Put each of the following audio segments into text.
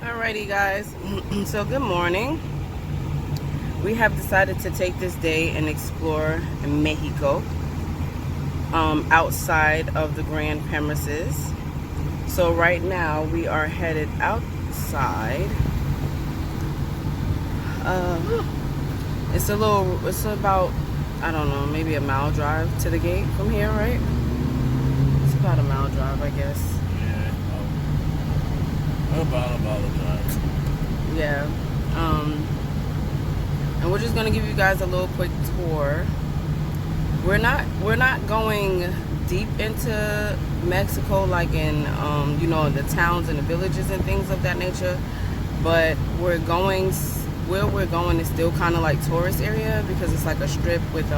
Alrighty guys, so good morning. We have decided to take this day and explore Mexico outside of the grand premises. So right now we are headed outside. It's about, I don't know, maybe a mile drive to the gate from here, right? It's about a mile drive, I guess. About a drive. Yeah. And we're just gonna give you guys a little quick tour. We're not going deep into Mexico like in the towns and the villages and things of that nature, but where we're going is still kind of like tourist area because it's like a strip with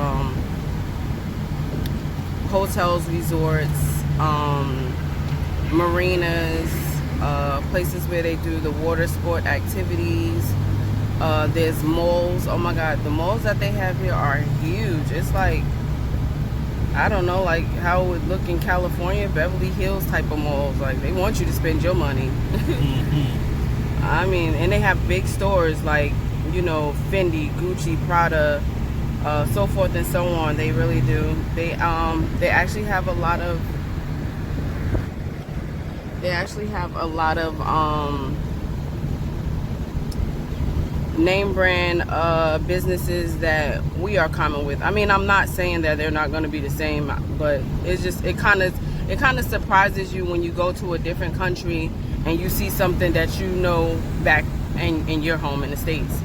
hotels, resorts, marinas, places where they do the water sport activities. There's malls. Oh my god, the malls that they have here are huge. It's like, I don't know, like how it would look in California, Beverly Hills type of malls. Like they want you to spend your money. I mean, and they have big stores like, Fendi, Gucci, Prada, so forth and so on. They really do. They actually have a lot of name brand businesses that we are common with. I mean, I'm not saying that they're not going to be the same, but it's just it kind of surprises you when you go to a different country and you see something that back in your home in the States.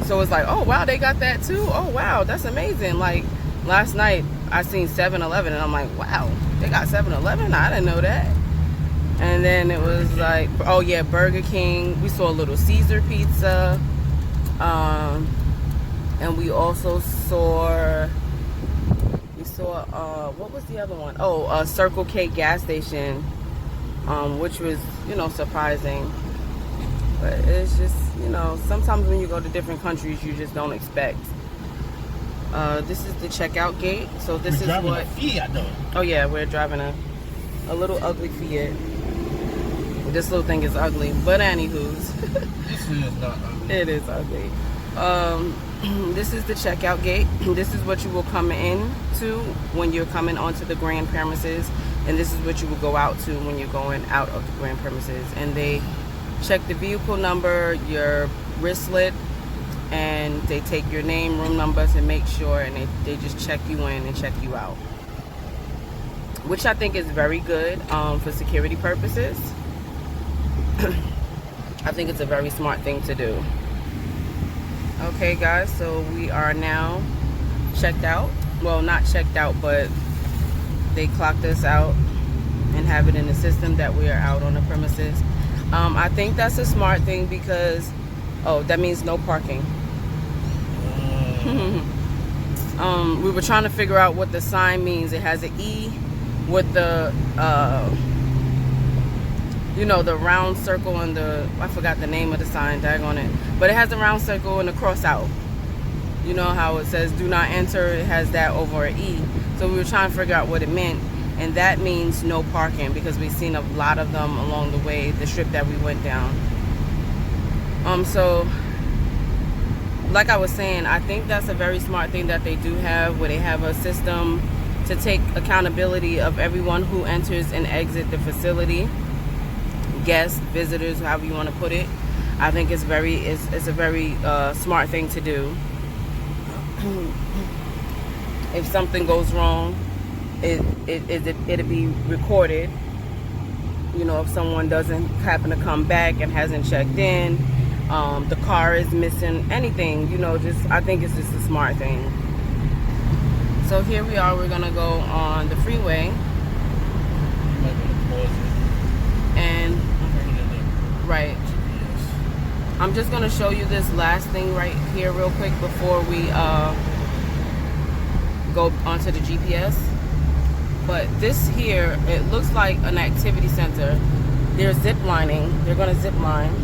So it's like, oh wow, they got that too. Oh wow, that's amazing. Like last night I seen 7-Eleven and I'm like, wow, they got 7-Eleven? I didn't know that. And then it was like, oh yeah, Burger King. We saw a Little Caesar pizza. And we also saw, what was the other one? Oh, a Circle K gas station, which was, surprising. But it's just, sometimes when you go to different countries, you just don't expect. This is the checkout gate. So this is what. A Fiat, though. Oh yeah, we're driving a little ugly Fiat. This little thing is ugly, but anywho's. This is not ugly. It is ugly. This is the checkout gate. This is what you will come into when you're coming onto the grand premises, and this is what you will go out to when you're going out of the grand premises. And they check the vehicle number, your wristlet, and they take your name, room numbers, and make sure, and they just check you in and check you out, which I think is very good for security purposes. I think it's a very smart thing to do. Okay guys, so we are now checked out. Well, not checked out, but they clocked us out and have it in the system that we are out on the premises. I think that's a smart thing because, that means no parking. We were trying to figure out what the sign means. It has an E with the the round circle and I forgot the name of the sign, daggone it. But it has a round circle and a cross out. You know how it says do not enter, it has that over an E. So we were trying to figure out what it meant. And that means no parking because we've seen a lot of them along the way, the strip that we went down. So like I was saying, I think that's a very smart thing that they do have, where they have a system to take accountability of everyone who enters and exits the facility. Guests, visitors, however you want to put it. I think it's a very smart thing to do. If something goes wrong, it'll be recorded. If someone doesn't happen to come back and hasn't checked in, the car is missing, anything, I think it's just a smart thing. So here we are. We're gonna go on the freeway. And right, I'm just gonna show you this last thing right here real quick before we go onto the GPS. But this here, it looks like an activity center. They're zip lining. They're gonna zip line,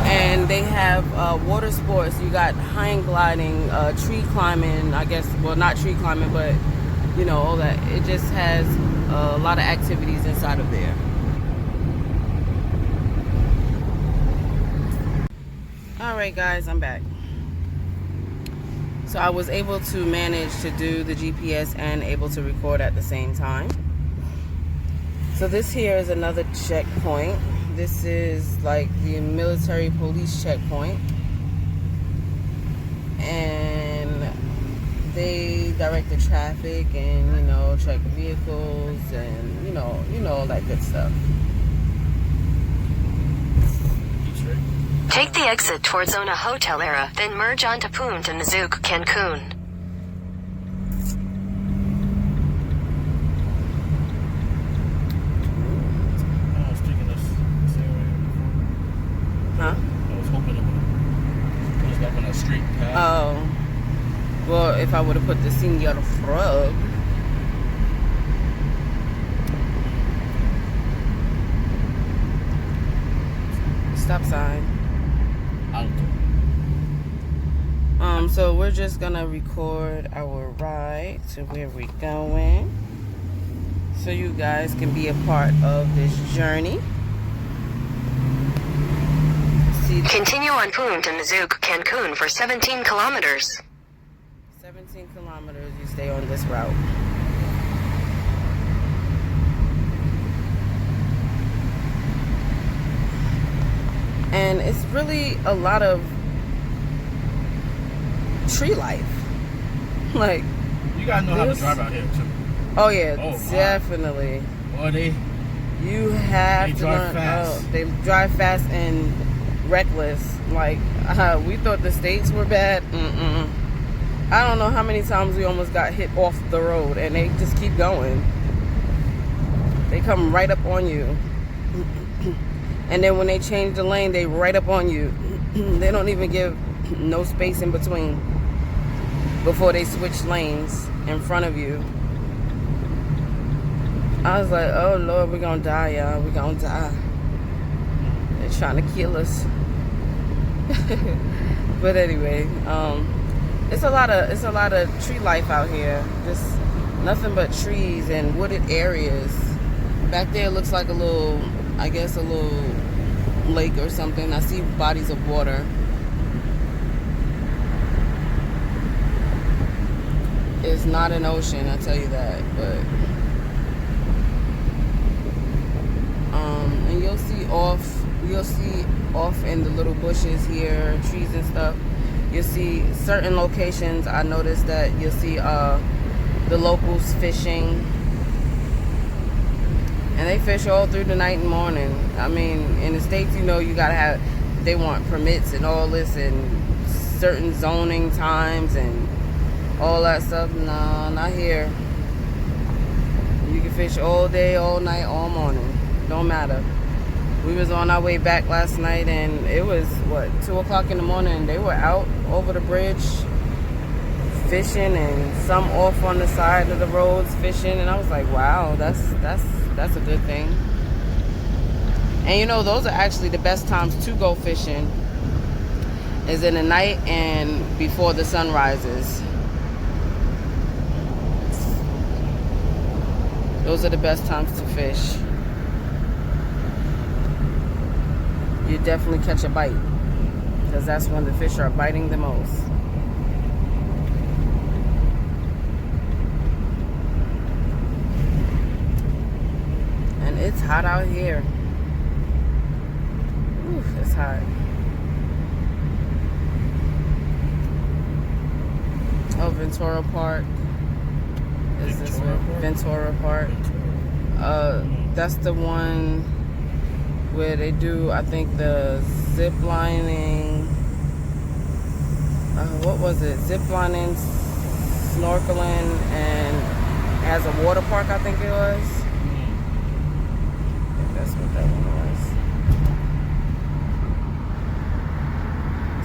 and they have water sports. You got hang gliding, tree climbing. I guess, well, not tree climbing, but all that. It just has a lot of activities inside of there. Alright guys, I'm back. So I was able to manage to do the GPS and able to record at the same time. So this here is another checkpoint. This is like the military police checkpoint. And they direct the traffic and, you know, check vehicles and, you know all that good stuff. Take the exit towards Zona Hotelera, then merge onto Punta Nizuc, Cancun. I was thinking this area before. Huh? I was hoping it was like on a straight path. Oh. Well, if I would have put the Senor Frog. Stop sign. So we're just gonna record our ride to where we're going, so you guys can be a part of this journey. Continue on Punta Nizuc, Cancun for 17 kilometers. 17 kilometers, you stay on this route. And it's really a lot of tree life. Like, you gotta know how to drive out here too. Oh yeah, Oh, definitely. Boy, You have they to drive learn. fast. Oh, they drive fast and reckless. Like, we thought the states were bad. I don't know how many times we almost got hit off the road, and they just keep going. They come right up on you. And then when they change the lane, they right up on you. They don't even give no space in between before they switch lanes in front of you. I was like, oh Lord, we're gonna die, y'all. We're gonna die. They're trying to kill us. But anyway, it's a lot of tree life out here. Just nothing but trees and wooded areas. Back there looks like a little, I guess, a little lake or something. I see bodies of water. It's not an ocean, I tell you that, but and you'll see off in the little bushes here, trees and stuff. You'll see certain locations. I noticed that you'll see the locals fishing. And they fish all through the night and morning. I mean, in the States, you know, you gotta have, they want permits and all this and certain zoning times and all that stuff. No, not here. You can fish all day, all night, all morning. Don't matter. We was on our way back last night and it was, 2 o'clock in the morning, and they were out over the bridge fishing and some off on the side of the roads fishing. And I was like, wow, that's a good thing. And you know, those are actually the best times to go fishing, is in the night and before the sun rises. Those are the best times to fish. You definitely catch a bite, because that's when the fish are biting the most. And it's hot out here. Ooh, it's hot. Oh, Ventura Park. Is this one? Ventura Park. That's the one where they do, I think, the zip lining. What was it? Zip lining, snorkeling, and has a water park, I think it was. I think that's what that one was.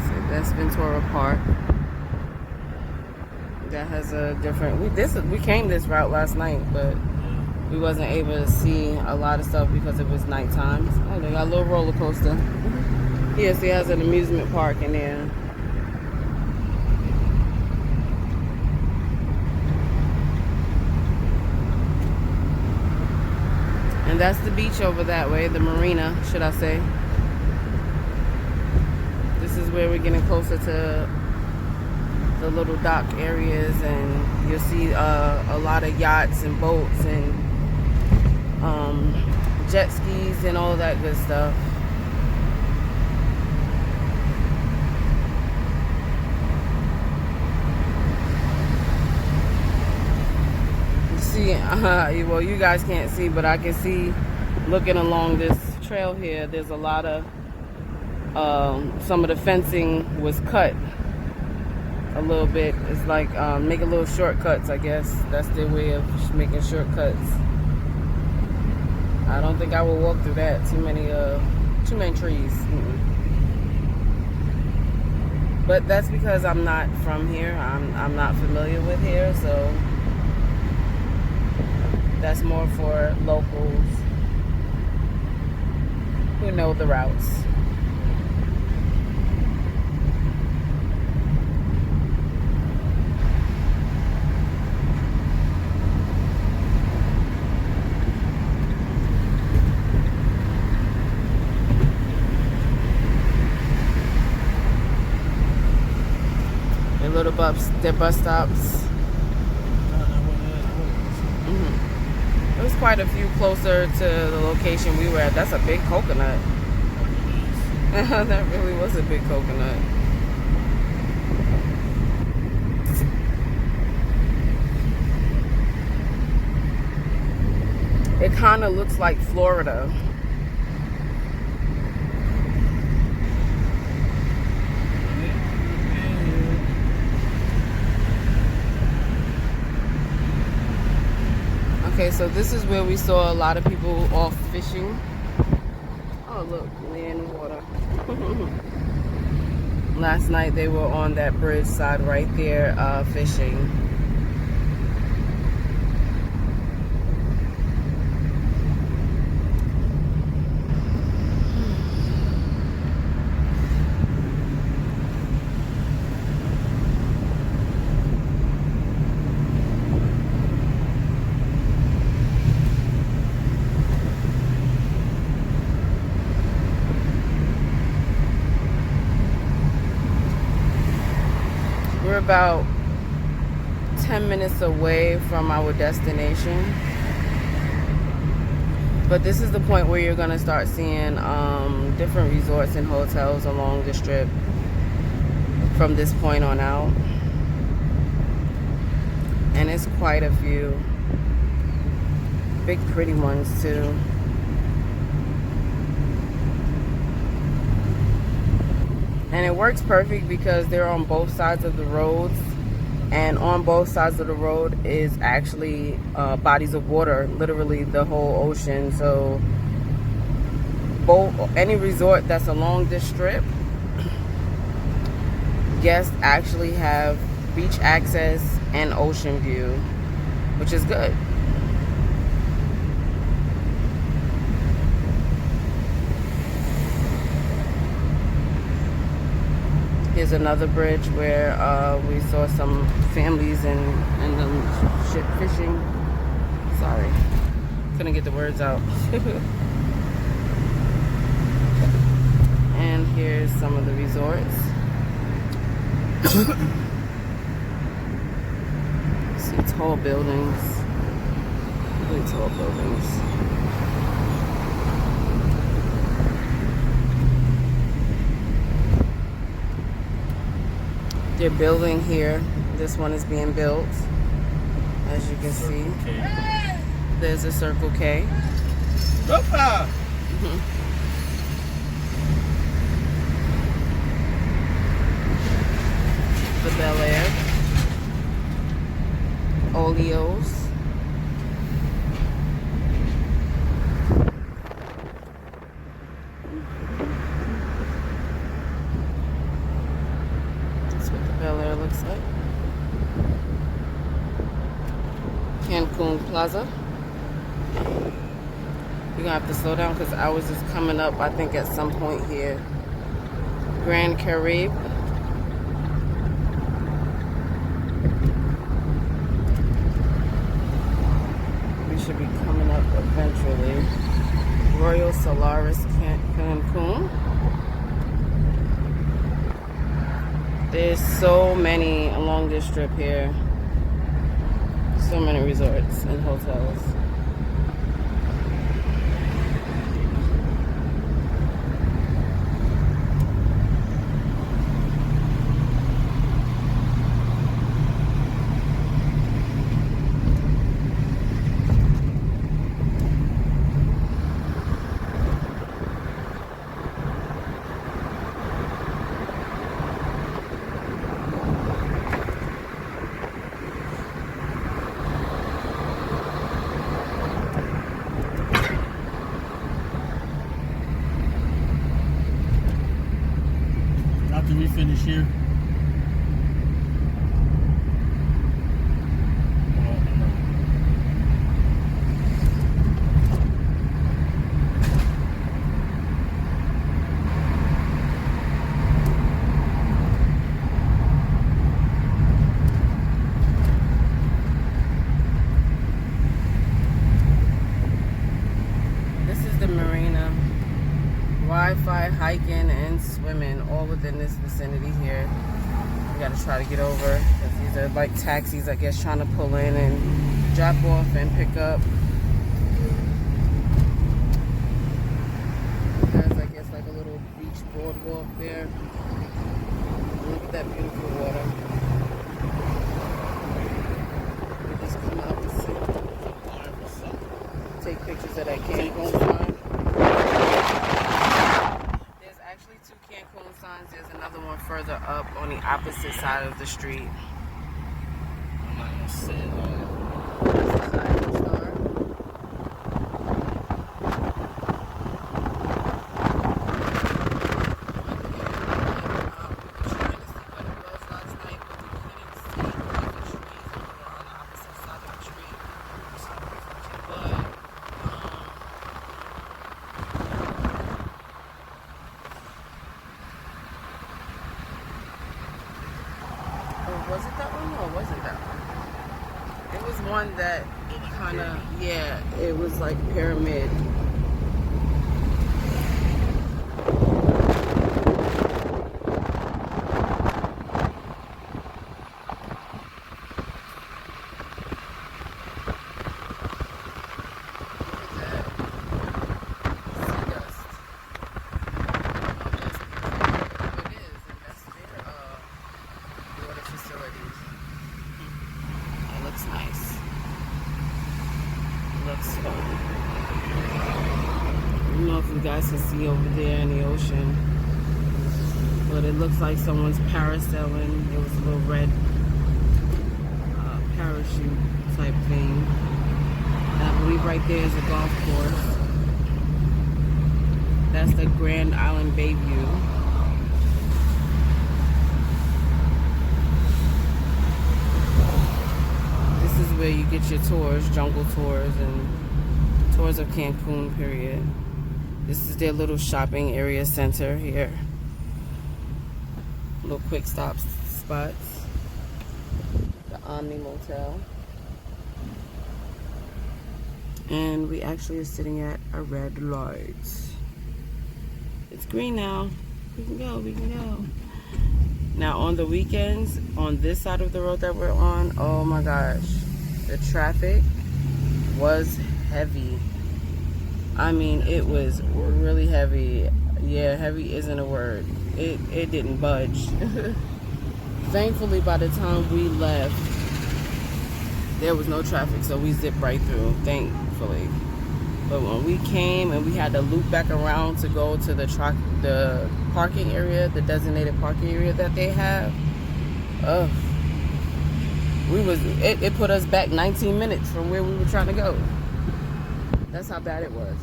So that's Ventura Park. That has a different. We came this route last night, but we wasn't able to see a lot of stuff because it was nighttime. Oh, they got a little roller coaster. Yes, it has an amusement park in there. And that's the beach over that way, the marina, should I say. This is where we're getting closer to the little dock areas, and you'll see a lot of yachts and boats and jet skis and all that good stuff. You see, well, you guys can't see, but I can see, looking along this trail here, there's a lot of some of the fencing was cut a little bit. It's like making little shortcuts, I guess. That's their way of making shortcuts. I don't think I will walk through that. Too many trees. But that's because I'm not from here. I'm not familiar with here, so that's more for locals who know the routes. Their bus stops. There was quite a few closer to the location we were at. That's a big coconut. That really was a big coconut. It kind of looks like Florida. Okay, so this is where we saw a lot of people off fishing. Oh, look, land and water. Last night they were on that bridge side right there fishing. We're about 10 minutes away from our destination, but this is the point where you're going to start seeing different resorts and hotels along the strip from this point on out, and it's quite a few big pretty ones too. And it works perfect because they're on both sides of the roads, and on both sides of the road is actually bodies of water, literally the whole ocean. So any resort that's along this strip, guests actually have beach access and ocean view, which is good. Here's another bridge where we saw some families and ship fishing. Sorry, couldn't get the words out. And here's some of the resorts. See tall buildings, really tall buildings. They're building here. This one is being built, as you can see. There's a Circle K. The Bel Air. Oleos. Looks like Cancun Plaza. You're gonna have to slow down because ours is coming up, I think, at some point here. Grand Caribe. We should be coming up eventually. Royal Solaris Cancun. There's so many along this strip here. So many resorts and hotels. After we finish here. This is the marina. Wi-Fi, hiking, and swimming all within this vicinity here. We gotta try to get over because these are like taxis, I guess, trying to pull in and drop off and pick up. There's, I guess, like a little beach boardwalk there. Look at that beautiful water. We just come out to see, take pictures of that Cancun sign. There's actually 2 Cancun signs. There's another one further up on the opposite side of the street. I'm not gonna say that. Was it that one? No, it wasn't that one. It was one that kind of, yeah, it was like pyramid. I don't know if you guys can see over there in the ocean, but it looks like someone's parasailing. There was a little red parachute type thing. And I believe right there is a golf course. That's the Grand Island Bayview. This is where you get your tours, jungle tours, and tours of Cancun, period. This is their little shopping area center here. Little quick stop spots. The Omni Motel. And we actually are sitting at a red light. It's green now. We can go, we can go. Now on the weekends, on this side of the road that we're on, oh my gosh, the traffic was heavy. I mean, it was really heavy. Yeah, heavy isn't a word. It didn't budge. Thankfully, by the time we left, there was no traffic, so we zipped right through, thankfully. But when we came and we had to loop back around to go to the parking area, the designated parking area that they have, it put us back 19 minutes from where we were trying to go. That's how bad it was.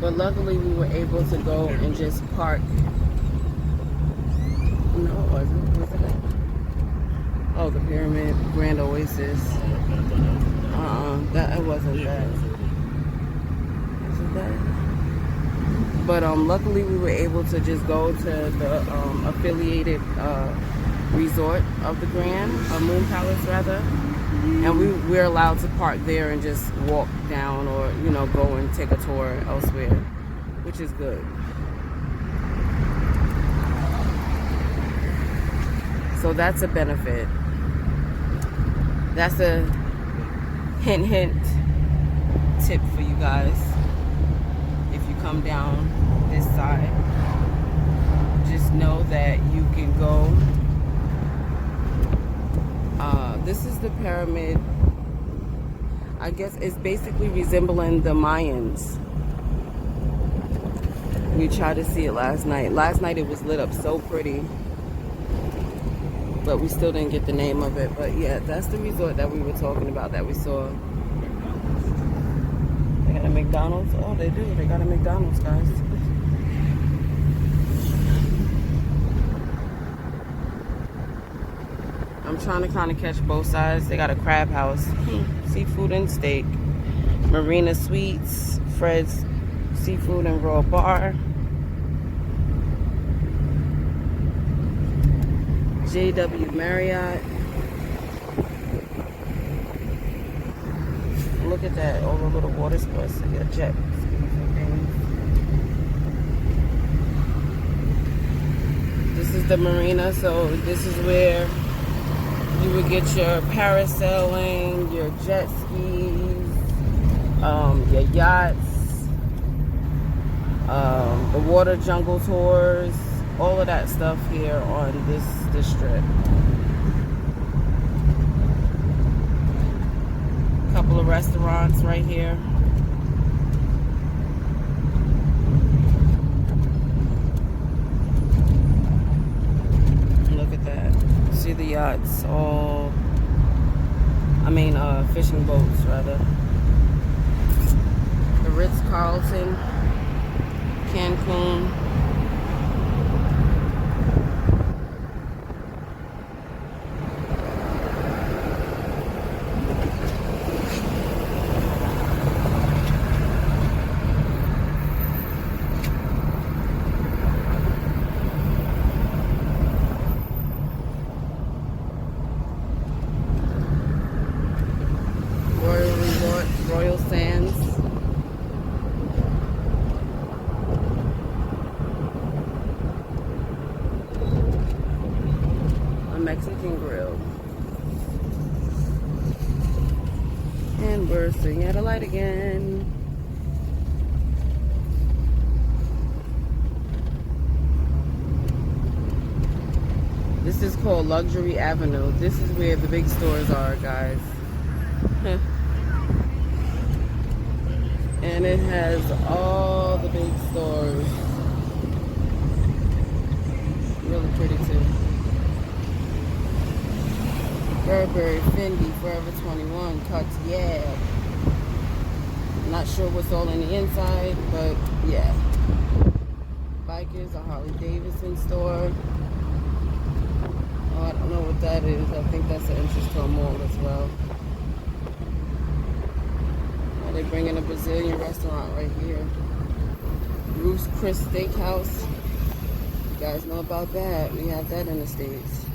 But luckily we were able to go and just park. No, it wasn't. Was it? Oh, the Pyramid Grand Oasis. That it wasn't that. Isn't that? But luckily we were able to just go to the affiliated resort of the Grand, Moon Palace rather. And we're allowed to park there and just walk down or, you know, go and take a tour elsewhere, which is good. So that's a benefit. That's a hint tip for you guys. If you come down this side, just know that you can go. This is the pyramid. I guess it's basically resembling the Mayans. We tried to see it last night. Last night it was lit up so pretty, but we still didn't get the name of it. But yeah, that's the resort that we were talking about that we saw. They got a McDonald's? Oh, they do. They got a McDonald's, guys. I'm trying to kind of catch both sides. They got a crab house, seafood and steak, Marina Suites, Fred's Seafood and Raw Bar, JW Marriott. Look at that, all the little water sports, a jet skis and things. This is the marina, so this is where you would get your parasailing, your jet skis, your yachts, the water jungle tours, all of that stuff here on this strip. Couple of restaurants right here. Look at that. See the yachts, all, fishing boats rather. The Ritz-Carlton, Cancun. Royal Sands. A Mexican grill. And we're sitting at a light again. This is called Luxury Avenue. This is where the big stores are, guys. And it has all the big stores. Really pretty too. Burberry, Fendi, Forever 21, Cartier. Not sure what's all in the inside, but yeah. Bikers, a Harley Davidson store. Oh, I don't know what that is. I think that's an entrance to a mall as well. They're bringing a Brazilian restaurant right here. Ruth's Chris Steakhouse. You guys know about that. We have that in the States.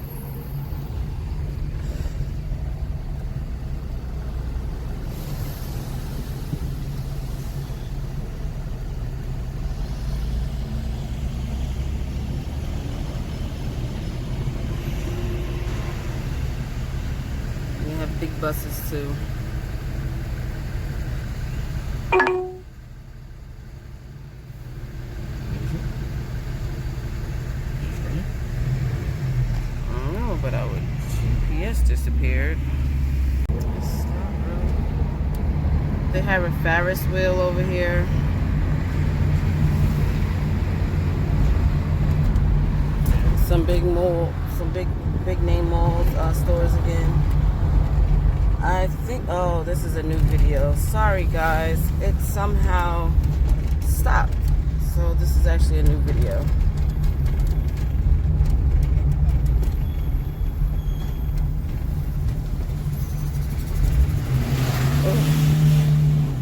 We have big buses too. But our GPS disappeared. They have a Ferris wheel over here. Some big mall, some big name malls, stores again. I think, oh, this is a new video. Sorry guys, it somehow stopped. So this is actually a new video.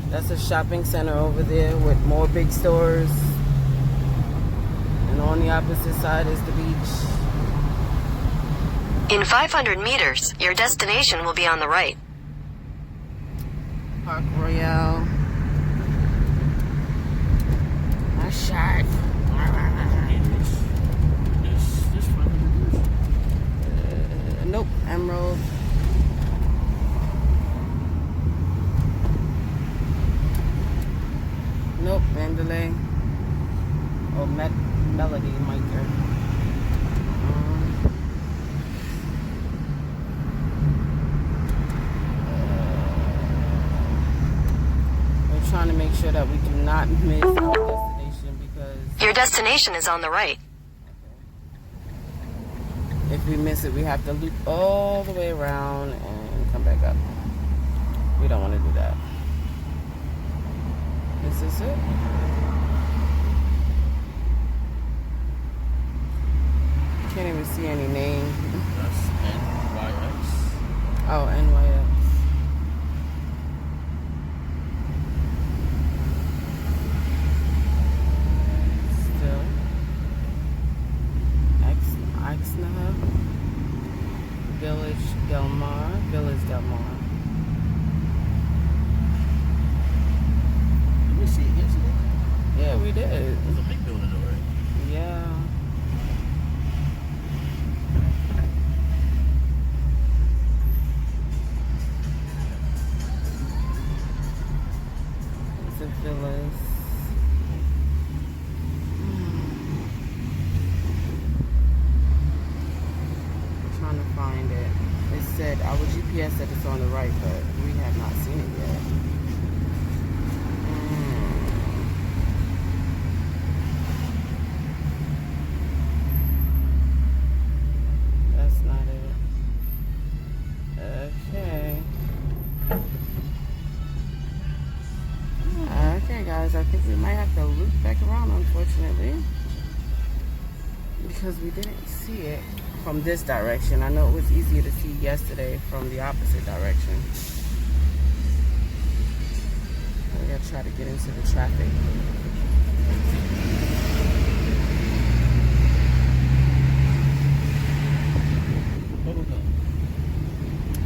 That's a shopping center over there with more big stores. And on the opposite side is the beach. In 500 meters, your destination will be on the right. Park Royale. I shot. Nope, Mandalay. Oh, Melody Maker. We're trying to make sure that we do not miss our destination because Your destination is on the right. if we miss it, we have to loop all the way around and come back up. We don't want to do that. Is this it? Can't even see any name. That's NYX. Oh, NYX. Still. Exna. Village Del Mar. Did we see it yesterday? Yeah, we did. There's a big building over there. Yeah. It's a villas. Trying to find it. It said our GPS said it's on the right, but we have not seen it yet. That's not it. Okay. Okay, guys, I think we might have to loop back around, unfortunately, because we didn't see it from this direction. I know it was easier to see yesterday from the opposite direction. We gotta try to get into the traffic. Bubble gum.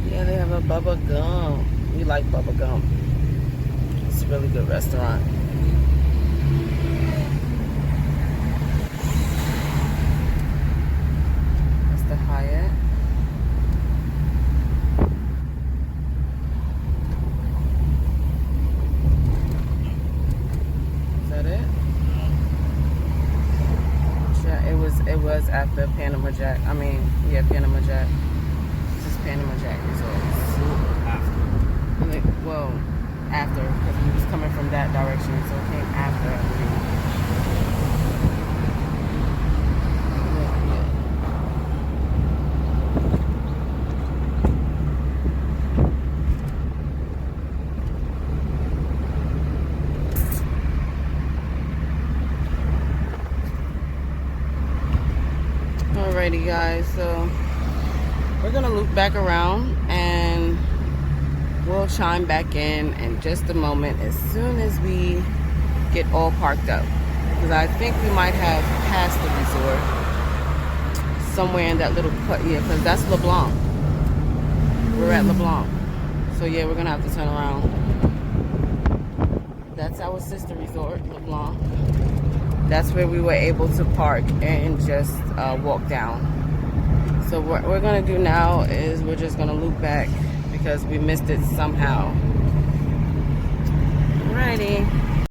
Yeah, they have a Bubba Gum. We like Bubba Gum. It's a really good restaurant. That's the Hyatt. Is that it? Yeah, it was after Panama Jack. Panama Jack. This is Panama Jack Resorts. After. Well, after, because we was coming from that direction, so it came after. Alrighty, guys, so we're gonna loop back around and we'll chime back in just a moment as soon as we get all parked up, because I think we might have passed the resort somewhere in that little because that's LeBlanc. We're at LeBlanc, so yeah, we're gonna have to turn around. That's our sister resort, LeBlanc. That's where we were able to park and just walk down. So what we're gonna do now is we're just gonna loop back because we missed it somehow. Alrighty.